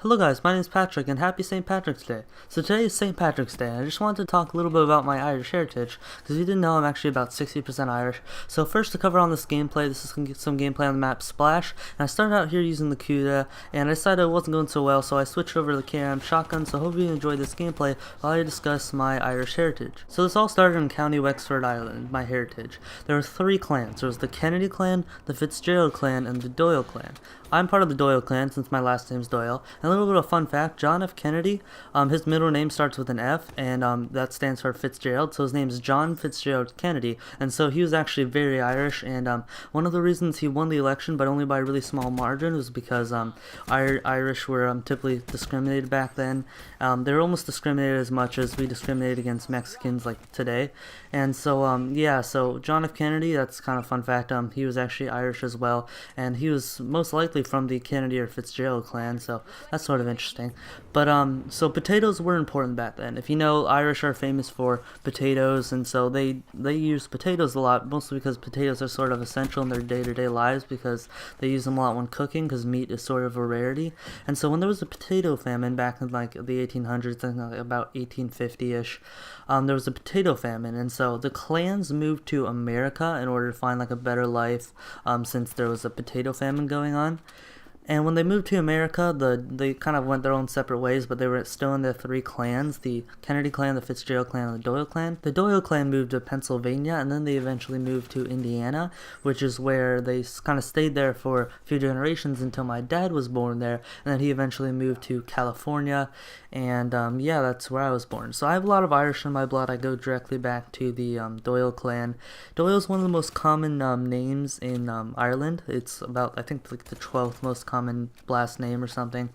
Hello guys, my name is Patrick and happy St. Patrick's Day. So today is St. Patrick's Day and I just wanted to talk a little bit about my Irish heritage, because if you didn't know, I'm actually about 60% Irish. So first, to cover on this gameplay, this is some gameplay on the map Splash, and I started out here using the Cuda and I decided it wasn't going so well, so I switched over to the KM shotgun. So hope you enjoy this gameplay while I discuss my Irish heritage. So this all started in County Wexford, Ireland, my heritage. There were 3 clans. There was the Kennedy clan, the Fitzgerald clan, and the Doyle clan. I'm part of the Doyle clan since my last name's Doyle. And a little bit of fun fact, John F. Kennedy, his middle name starts with an F, and that stands for Fitzgerald, so his name is John Fitzgerald Kennedy, and so he was actually very Irish, and one of the reasons he won the election, but only by a really small margin, was because Irish were typically discriminated back then. They were almost discriminated as much as we discriminate against Mexicans like today, and so yeah, so John F. Kennedy, that's kind of fun fact, he was actually Irish as well, and he was most likely from the Kennedy or Fitzgerald clan, so that's sort of interesting. But so potatoes were important back then. If you know, Irish are famous for potatoes, and so they use potatoes a lot, mostly because potatoes are sort of essential in their day-to-day lives, because they use them a lot when cooking, because meat is sort of a rarity. And so when there was a potato famine back in like the 1800s, I think like about 1850-ish, there was a potato famine, and so the clans moved to America in order to find like a better life, since there was a potato famine going on. And when they moved to America, they kind of went their own separate ways, but they were still in the 3 clans, the Kennedy clan, the Fitzgerald clan, and the Doyle clan. The Doyle clan moved to Pennsylvania, and then they eventually moved to Indiana, which is where they kind of stayed there for a few generations until my dad was born there, and then he eventually moved to California, and yeah, that's where I was born. So I have a lot of Irish in my blood. I go directly back to the Doyle clan. Doyle is one of the most common names in Ireland. It's about, I think, like the 12th most common last name or something,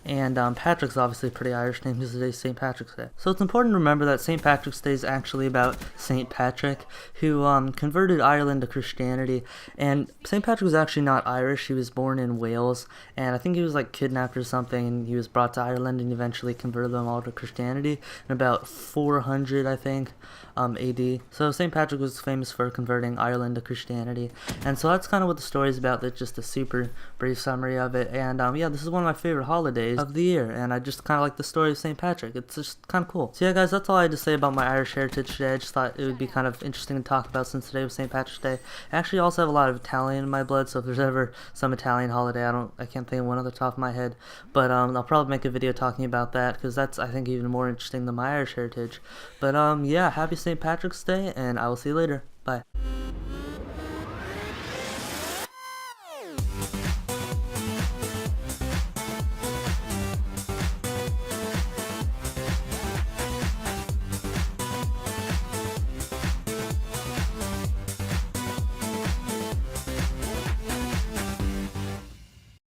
and Patrick's obviously a pretty Irish name because today's St. Patrick's Day. So it's important to remember that St. Patrick's Day is actually about St. Patrick, who converted Ireland to Christianity. And St. Patrick was actually not Irish. He was born in Wales, and I think he was like kidnapped or something, and he was brought to Ireland and eventually converted them all to Christianity in about 400, I think, AD. So St. Patrick was famous for converting Ireland to Christianity, and so that's kind of what the story is about. That's just a super brief summary of it, and yeah, this is one of my favorite holidays of the year, and I just kind of like the story of St. Patrick. It's just kind of cool. So yeah guys, that's all I had to say about my Irish heritage today. I just thought it would be kind of interesting to talk about since today was St. Patrick's Day. I actually also have a lot of Italian in my blood, so if there's ever some Italian holiday, I can't think of one off the top of my head, but I'll probably make a video talking about that, because that's, I think, even more interesting than my Irish heritage. But yeah, happy St. Patrick's Day, and I will see you later. Bye.